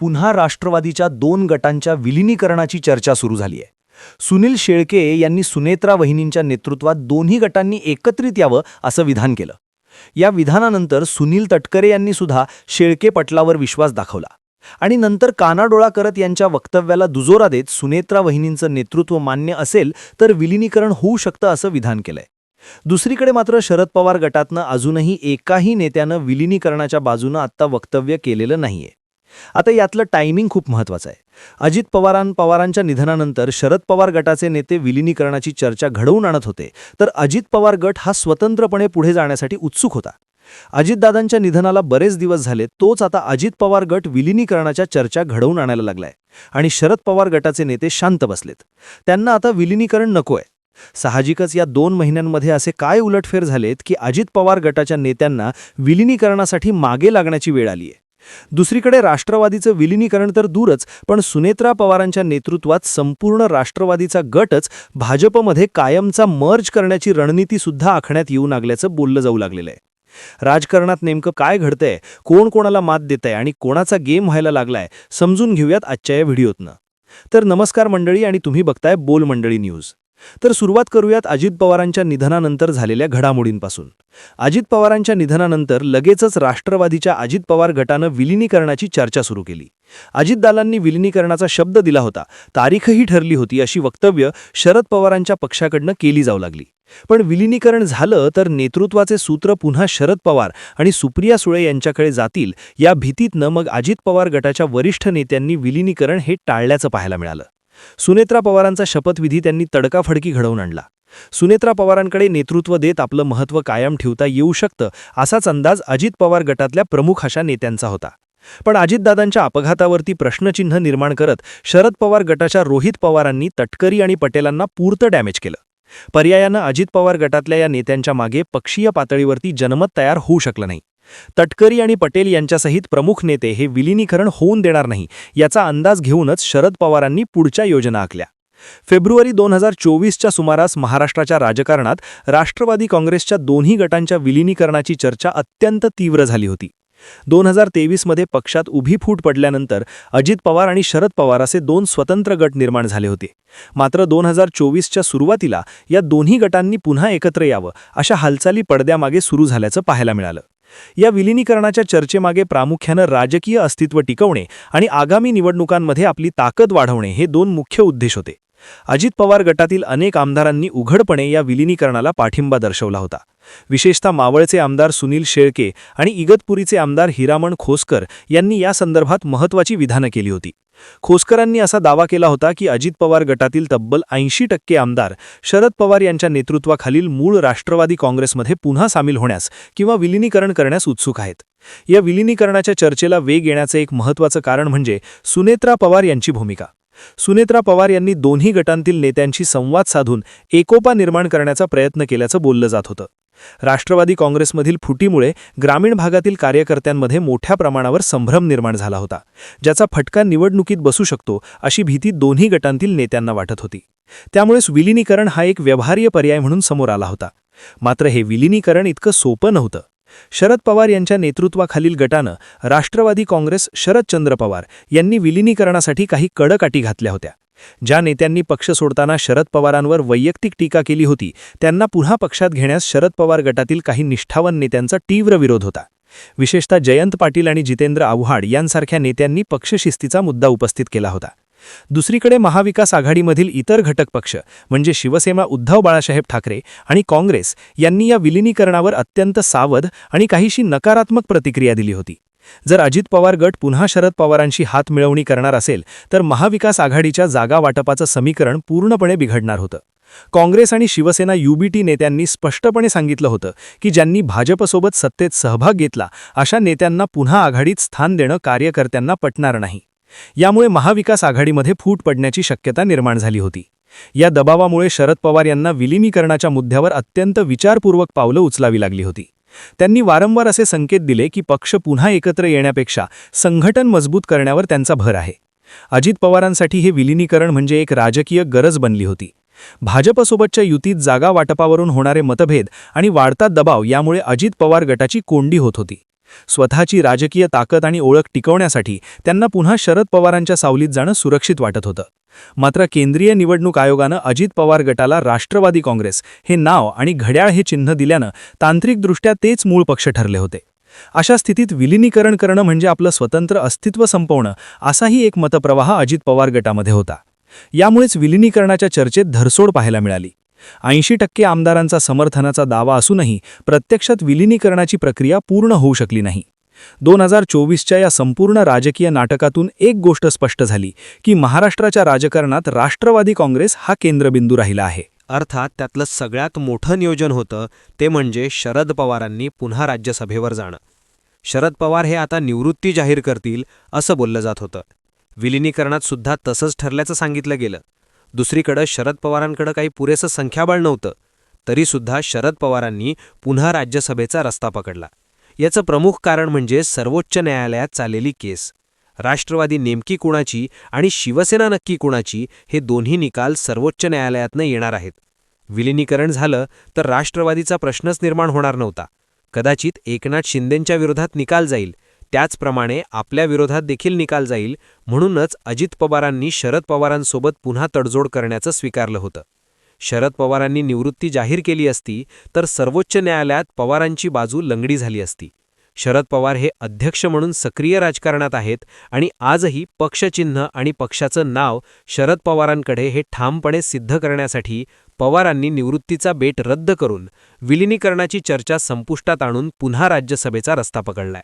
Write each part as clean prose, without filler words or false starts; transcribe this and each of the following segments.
पुन्हा राष्ट्रवादीच्या दोन गटांच्या विलिनीकरणाची चर्चा सुरू झाली आहे. सुनील शेळके यांनी सुनेत्रा वहिनींच्या नेतृत्वात दोन्ही गटांनी एकत्रित यावं असं विधान केलं. या विधानानंतर सुनील तटकरे यांनी सुद्धा शेळके पटलावर विश्वास दाखवला आणि नंतर कानाडोळा करत यांच्या वक्तव्याला दुजोरा देत सुनेत्रा वहिनींचं नेतृत्व मान्य असेल तर विलिनीकरण होऊ शकतं असं विधान केलंय. दुसरीकडे मात्र शरद पवार गटातनं अजूनही एकाही नेत्यानं विलिनीकरणाच्या बाजूनं आत्ता वक्तव्य केलेलं नाहीये. आता यातलं टायमिंग खूप महत्त्वाचं आहे. अजित पवारांच्या निधनानंतर शरद पवार गटाचे नेते विलिनीकरणाची चर्चा घडवून आणत होते, तर अजित पवार गट हा स्वतंत्रपणे पुढे जाण्यासाठी उत्सुक होता. अजितदादांच्या निधनाला बरेच दिवस झाले, तोच आता अजित पवार गट विलिनीकरणाच्या चर्चा घडवून आणायला लागलाय आणि शरद पवार गटाचे नेते शांत बसलेत. त्यांना आता विलिनीकरण नकोय. साहजिकच या 2 महिन्यांमध्ये असे काय उलटफेर झालेत की अजित पवार गटाच्या नेत्यांना विलिनीकरणासाठी मागे लागण्याची वेळ आलीय. दुसरीकडे राष्ट्रवादीचं विलिनीकरण तर दूरच, पण सुनेत्रा पवारांच्या नेतृत्वात संपूर्ण राष्ट्रवादीचा गटच भाजपमध्ये कायमचा मर्ज करण्याची रणनीती सुद्धा आखण्यात येऊ लागल्याचं बोललं जाऊ लागलेलं आहे. राजकारणात नेमकं काय घडतंय, कोण कोणाला मात देतंय आणि कोणाचा गेम व्हायला लागलाय, समजून घेऊयात आजच्या या व्हिडिओतनं. तर नमस्कार मंडळी, आणि तुम्ही बघताय बोल मंडळी न्यूज. तर सुरुवात करूयात अजित पवारांच्या निधनानंतर झालेल्या घडामोडींपासून. अजित पवारांच्या निधनानंतर लगेचच राष्ट्रवादीच्या अजित पवार गटानं विलिनीकरणाची चर्चा सुरू केली. अजितदादांनी विलिनीकरणाचा शब्द दिला होता, तारीखही ठरली होती, अशी वक्तव्य शरद पवारांच्या पक्षाकडनं केली जाऊ लागली. पण विलिनीकरण झालं तर नेतृत्वाचे सूत्र पुन्हा शरद पवार आणि सुप्रिया सुळे यांच्याकडे जातील, या भीतीतनं मग अजित पवार गटाच्या वरिष्ठ नेत्यांनी विलिनीकरण हे टाळल्याचं पाहायला मिळालं. सुनेत्रा पवारांचा शपथविधी त्यांनी तडकाफडकी घडवून आणला. सुनेत्रा पवारांकडे नेतृत्व देत आपलं महत्त्व कायम ठेवता येऊ शकतं, असाच अंदाज अजित पवार गटातल्या प्रमुख अशा नेत्यांचा होता. पण अजितदादांच्या अपघातावरती प्रश्नचिन्ह निर्माण करत शरद पवार गटाच्या रोहित पवारांनी तटकरी आणि पटेलांना पुरतं डॅमेज केलं. पर्यायानं अजित पवार गटातल्या या नेत्यांच्या मागे पक्षीय पातळीवरती जनमत तयार होऊ शकलं नाही. तटकरी आणि पटेल यांच्यासहित प्रमुख नेते हे विलिनीकरण होऊन देणार नाही, याचा अंदाज घेऊनच शरद पवारांनी पुढच्या योजना आखल्या. फेब्रुवारी 2024च्या सुमारास महाराष्ट्राच्या राजकारणात राष्ट्रवादी काँग्रेसच्या दोन्ही गटांच्या विलिनीकरणाची चर्चा अत्यंत तीव्र झाली होती. 2023मध्ये पक्षात उभी फूट पडल्यानंतर अजित पवार आणि शरद पवार असे 2 स्वतंत्र गट निर्माण झाले होते. मात्र 2024च्या सुरुवातीला या दोन्ही गटांनी पुन्हा एकत्र यावं अशा हालचाली पडद्यामागे सुरू झाल्याचं पाहायला मिळालं. या विलिनीकरणाच्या चर्चेमागे प्रामुख्यानं राजकीय अस्तित्व टिकवणे आणि आगामी निवडणुकांमध्ये आपली ताकद वाढवणे हे 2 मुख्य उद्देश होते. अजित पवार गटातील अनेक आमदारांनी उघडपणे या विलिनीकरणाला पाठिंबा दर्शवला होता. विशेषतः मावळचे आमदार सुनील शेळके आणि इगतपुरीचे आमदार हिरामण खोसकर यांनी या संदर्भात महत्त्वाची विधानं केली होती. खोसकरांनी असा दावा केला होता की अजित पवार गटातील तब्बल 80% आमदार शरद पवार यांच्या नेतृत्वाखालील मूळ राष्ट्रवादी काँग्रेसमध्ये पुन्हा सामील होण्यास किंवा विलिनीकरण करण्यास उत्सुक आहेत. या विलिनीकरणाच्या चर्चेला वेग येण्याचं एक महत्त्वाचं कारण म्हणजे सुनेत्रा पवार यांची भूमिका. सुनेत्रा पवार यांनी दोन्ही गटांतील नेत्यांशी संवाद साधून एकोपा निर्माण करण्याचा प्रयत्न केल्याचं बोललं जात होतं. राष्ट्रवादी काँग्रेसमधील फुटीमुळे ग्रामीण भागातील कार्यकर्त्यांमध्ये मोठ्या प्रमाणावर संभ्रम निर्माण झाला होता, ज्याचा फटका निवडणुकीत बसू शकतो अशी भीती दोन्ही गटांतील नेत्यांना वाटत होती. त्यामुळेच विलिनीकरण हा एक व्यवहार्य पर्याय म्हणून समोर आला होता. मात्र हे विलिनीकरण इतकं सोपं नव्हतं. शरद पवार यांच्या नेतृत्वाखालील गटानं राष्ट्रवादी काँग्रेस शरदचंद्र पवार यांनी विलिनीकरणासाठी काही कडक अटी घातल्या होत्या. ज्या नेत्यांनी पक्ष सोडताना शरद पवारांवर वैयक्तिक टीका केली होती, त्यांना पुन्हा पक्षात घेण्यास शरद पवार गटातील काही निष्ठावान नेत्यांचा तीव्र विरोध होता. विशेषतः जयंत पाटील आणि जितेंद्र आव्हाड यांसारख्या नेत्यांनी पक्षशिस्तीचा मुद्दा उपस्थित केला होता. दुसरीकडे महाविकास आघाडीमधील इतर घटक पक्ष म्हणजे शिवसेना, उद्धव बाळासाहेब ठाकरे आणि काँग्रेस यांनी या विलिनीकरणावर अत्यंत सावध आणि काहीशी नकारात्मक प्रतिक्रिया दिली होती. जर अजित पवार गट पुन्हा शरद पवारांशी हात मिळवणी करणार असेल तर महाविकास आघाडीच्या जागा वाटपाचं समीकरण पूर्णपणे बिघडणार होतं. काँग्रेस आणि शिवसेना युबीटी नेत्यांनी स्पष्टपणे सांगितलं होतं की ज्यांनी भाजपसोबत सत्तेत सहभाग घेतला अशा नेत्यांना पुन्हा आघाडीत स्थान देणं कार्यकर्त्यांना पटणार नाही. यामुळे महाविकास आघाडीमध्ये फूट पडण्याची शक्यता निर्माण झाली होती. या दबावामुळे शरद पवार यांना विलिनीकरणाच्या मुद्द्यावर अत्यंत विचारपूर्वक पावलं उचलावी लागली होती. त्यांनी वारंवार असे संकेत दिले की पक्ष पुन्हा एकत्र येण्यापेक्षा संघटन मजबूत करण्यावर त्यांचा भर आहे. अजित पवारांसाठी हे विलिनीकरण म्हणजे एक राजकीय गरज बनली होती. भाजपसोबतच्या युतीत जागा वाटपावरून होणारे मतभेद आणि वाढता दबाव यामुळे अजित पवार गटाची कोंडी होत होती. स्वतःची राजकीय ताकद आणि ओळख टिकवण्यासाठी त्यांना पुन्हा शरद पवारांच्या सावलीत जाणं सुरक्षित वाटत होतं. मात्र केंद्रीय निवडणूक आयोगानं अजित पवार गटाला राष्ट्रवादी काँग्रेस हे नाव आणि घड्याळ हे चिन्ह दिल्यानं तांत्रिकदृष्ट्या तेच मूळ पक्ष ठरले होते. अशा स्थितीत विलिनीकरण करणं म्हणजे आपलं स्वतंत्र अस्तित्व संपवणं असाही एक मतप्रवाह अजित पवार गटामध्ये होता. यामुळेच विलिनीकरणाच्या चर्चेत धरसोड पाहायला मिळाली. 80% आमदारांचा समर्थनाचा दावा असूनही प्रत्यक्षात विलिनीकरणाची प्रक्रिया पूर्ण होऊ शकली नाही. 2024च्या या संपूर्ण राजकीय नाटकातून एक गोष्ट स्पष्ट झाली की महाराष्ट्राच्या राजकारणात राष्ट्रवादी काँग्रेस हा केंद्रबिंदू राहिला आहे. अर्थात त्यातलं सगळ्यात मोठं नियोजन होतं ते म्हणजे शरद पवारांनी पुन्हा राज्यसभेवर जाणं. शरद पवार हे आता निवृत्ती जाहीर करतील असं बोललं जात होतं. विलिनीकरणात सुद्धा तसंच ठरल्याचं सांगितलं गेलं. दुसरीकडं शरद पवारांकडं काही पुरेसं संख्याबळ नव्हतं. तरीसुद्धा शरद पवारांनी पुन्हा राज्यसभेचा रस्ता पकडला. याचं प्रमुख कारण म्हणजे सर्वोच्च न्यायालयात चाललेली केस. राष्ट्रवादी नेमकी कुणाची आणि शिवसेना नक्की कुणाची हे दोन्ही निकाल सर्वोच्च न्यायालयातनं येणार आहेत. विलिनीकरण झालं तर राष्ट्रवादीचा प्रश्नच निर्माण होणार नव्हता. कदाचित एकनाथ शिंदेंच्या विरोधात निकाल जाईल, त्याचप्रमाणे आपल्या विरोधात देखील निकाल जाईल. म्हणूनच अजित पवारांनी शरद पवारांसोबत पुन्हा तडजोड करण्याचं स्वीकारलं होतं. शरद पवारांनी निवृत्ती जाहीर केली असती तर सर्वोच्च न्यायालयात पवारांची बाजू लंगडी झाली असती. शरद पवार हे अध्यक्ष म्हणून सक्रिय राजकारणात आहेत आणि आजही पक्षचिन्ह आणि पक्षाचं नाव शरद पवारांकडे हे ठामपणे सिद्ध करण्यासाठी पवारांनी निवृत्तीचा बेट रद्द करून विलिनीकरणाची चर्चा संपुष्टात आणून पुन्हा राज्यसभेचा रस्ता पकडलाय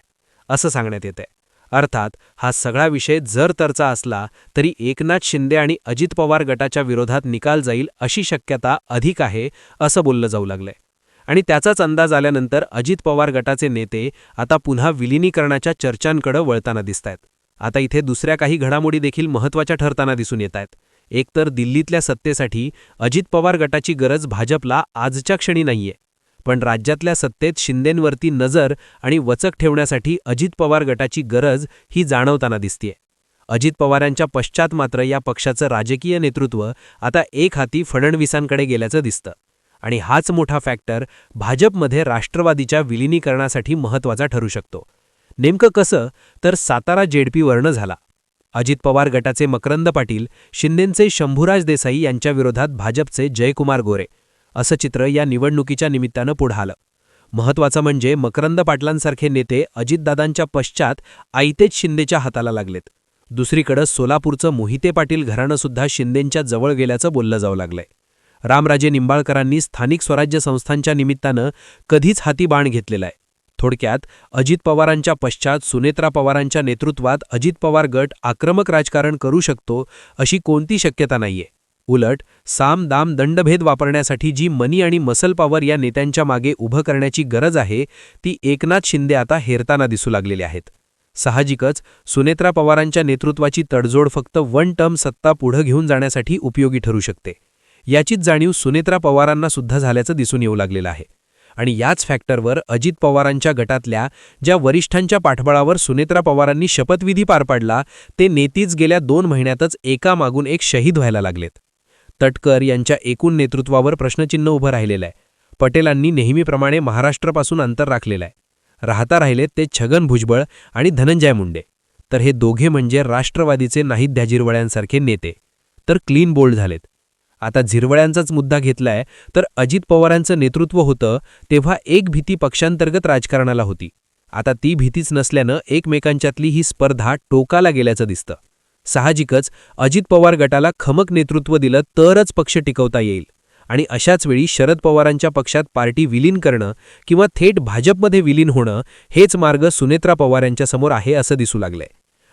असं सांगण्यात येतंय. अर्थात हा सगळा विषय जर तरचा असला तरी एकनाथ शिंदे आणि अजित पवार गटाच्या विरोधात निकाल जाईल अशी शक्यता अधिक आहे असं बोललं जाऊ लागलंय. आणि त्याचाच अंदाज आल्यानंतर अजित पवार गटाचे नेते आता पुन्हा विलिनीकरणाच्या चर्चांकडे वळताना दिसतायत. आता इथे दुसऱ्या काही घडामोडी देखील महत्त्वाच्या ठरताना दिसून येत आहेत. एकतर दिल्लीतल्या सत्तेसाठी अजित पवार गटाची गरज भाजपला आजच्या क्षणी नाहीये, पण राज्यातल्या सत्तेत शिंदेंवरती नजर आणि वचक ठेवण्यासाठी अजित पवार गटाची गरज ही जाणवताना दिसतेय. अजित पवारांच्या पश्चात मात्र या पक्षाचं राजकीय नेतृत्व आता एक हाती फडणवीसांकडे गेल्याचं दिसतं. आणि हाच मोठा फॅक्टर भाजपमध्ये राष्ट्रवादीच्या विलिनीकरणासाठी महत्त्वाचा ठरू शकतो. नेमकं कसं तर सातारा जेडपीवरनं झाला. अजित पवार गटाचे मकरंद पाटील, शिंदेंचे शंभूराज देसाई यांच्या विरोधात भाजपचे जयकुमार गोरे असं चित्र या निवडणुकीच्या निमित्तानं पुढं आलं. महत्त्वाचं म्हणजे मकरंद पाटलांसारखे नेते अजितदादांच्या पश्चात आयतेच शिंदेच्या हाताला लागलेत. दुसरीकडं सोलापूरचं मोहिते पाटील घराणंसुद्धा शिंदेंच्या जवळ गेल्याचं बोललं जाऊ लागलंय. रामराजे निंबाळकरांनी स्थानिक स्वराज्य संस्थांच्या निमित्तानं कधीच हाती बाण घेतलेला आहे. थोडक्यात अजित पवारांच्या पश्चात सुनेत्रा पवारांच्या नेतृत्वात अजित पवार गट आक्रमक राजकारण करू शकतो अशी कोणती शक्यता नाहीये. उलट साम दाम दंडभेद वापरण्यासाठी जी मनी आणि मसल पॉवर या नेत्यांच्या मागे उभं करण्याची गरज आहे ती एकनाथ शिंदे आता हेरताना दिसू लागलेले आहेत. साहजिकच सुनेत्रा पवारांच्या नेतृत्वाची तडजोड फक्त वन टर्म सत्ता पुढं घेऊन जाण्यासाठी उपयोगी ठरू शकते. याचीच जाणीव सुनेत्रा पवारांना सुद्धा झाल्याचं दिसून येऊ लागलेलं आहे. आणि याच फॅक्टरवर अजित पवारांच्या गटातल्या ज्या वरिष्ठांच्या पाठबळावर सुनेत्रा पवारांनी शपथविधी पार पाडला ते नेतीच गेल्या 2 महिन्यातच एकामागून एक शहीद व्हायला लागलेत. तटकर यांच्या एकूण नेतृत्वावर प्रश्नचिन्ह उभं राहिलेलं आहे. पटेलांनी नेहमीप्रमाणे महाराष्ट्रापासून अंतर राखलेलं आहे. राहता राहिलेत ते छगन भुजबळ आणि धनंजय मुंडे. तर हे दोघे म्हणजे राष्ट्रवादीचे नाहीत ध्याजिरवळ्यांसारखे नेते, तर क्लीन बोल्ड झालेत. आता झिरवळ्यांचाच मुद्दा घेतलाय तर अजित पवारांचं नेतृत्व होतं तेव्हा एक भीती पक्षांतर्गत राजकारणाला होती. आता ती भीतीच नसल्यानं एकमेकांच्यातली ही स्पर्धा टोकाला गेल्याचं दिसतं. साहजिकच अजित पवार गटाला खमक नेतृत्व दिलं तरच पक्ष टिकवता येईल. आणि अशाच वेळी शरद पवारांच्या पक्षात पार्टी विलीन करणं किंवा थेट भाजपमध्ये विलीन होणं हेच मार्ग सुनेत्रा पवार यांच्यासमोर आहे असं दिसू लागलंय.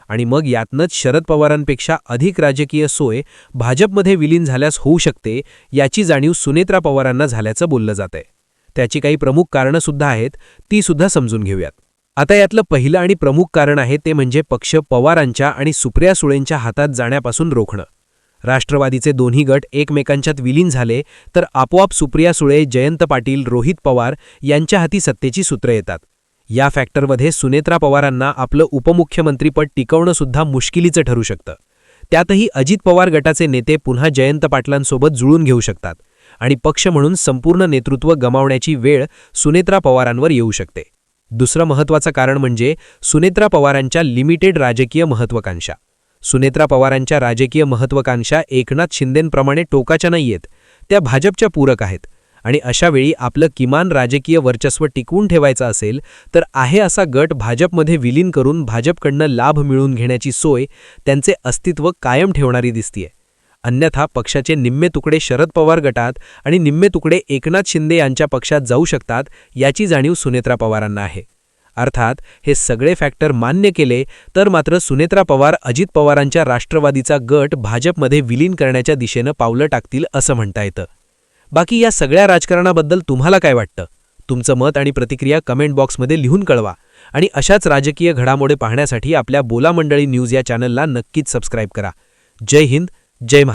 आणि मग यातनंच शरद पवारांपेक्षा अधिक राजकीय सोय भाजपमध्ये विलीन झाल्यास होऊ शकते याची जाणीव सुनेत्रा पवारांना झाल्याचं बोललं जातंय. त्याची काही प्रमुख कारणंसुद्धा आहेत, ती सुद्धा समजून घेऊयात. आता यातलं पहिलं आणि प्रमुख कारण आहे ते म्हणजे पक्ष पवारांच्या आणि सुप्रिया सुळेंच्या हातात जाण्यापासून रोखणं. राष्ट्रवादीचे दोन्ही गट एकमेकांच्यात विलीन झाले तर आपोआप सुप्रिया सुळे, जयंत पाटील, रोहित पवार यांच्या हाती सत्तेची सूत्रं येतात. या फॅक्टरमध्ये सुनेत्रा पवारांना आपलं उपमुख्यमंत्रीपद टिकवणं सुद्धा मुश्किलीचं ठरू शकतं. त्यातही अजित पवार गटाचे नेते पुन्हा जयंत पाटलांसोबत जुळून घेऊ शकतात आणि पक्ष म्हणून संपूर्ण नेतृत्व गमावण्याची वेळ सुनेत्रा पवारांवर येऊ शकते. दुसरं महत्त्वाचं कारण म्हणजे सुनेत्रा पवारांच्या लिमिटेड राजकीय महत्त्वाकांक्षा. सुनेत्रा पवारांच्या राजकीय महत्त्वाकांक्षा एकनाथ शिंदेंप्रमाणे टोकाच्या नाहीयेत, त्या भाजपच्या पूरक आहेत. आणि अशावेळी आपलं किमान राजकीय वर्चस्व टिकवून ठेवायचं असेल तर आहे असा गट भाजपमध्ये विलीन करून भाजपकडनं लाभ मिळवून घेण्याची सोय त्यांचे अस्तित्व कायम ठेवणारी दिसतीये. अन्यथा पक्षाचे निम्मे तुकडे शरद पवार गटात आणि निम्मे तुकडे एकनाथ शिंदे यांच्या पक्षात जाऊ शकतात याची जाणीव सुनेत्रा पवारांना आहे. अर्थात हे सगळे फॅक्टर मान्य केले तर मात्र सुनेत्रा पवार अजित पवारांच्या राष्ट्रवादीचा गट भाजपमध्ये विलीन करण्याच्या दिशेनं पावलं टाकतील असं म्हणता येतं. बाकी या सगळ्या राजकारणाबद्दल तुम्हाला काय वाटतं? तुमचं मत आणि प्रतिक्रिया कमेंट बॉक्समध्ये लिहून कळवा आणि अशाच राजकीय घडामोडी पाहण्यासाठी आपल्या बोला मंडळी न्यूज या चॅनलला नक्कीच सबस्क्राईब करा. जय हिंद, जय महाराष्ट्र.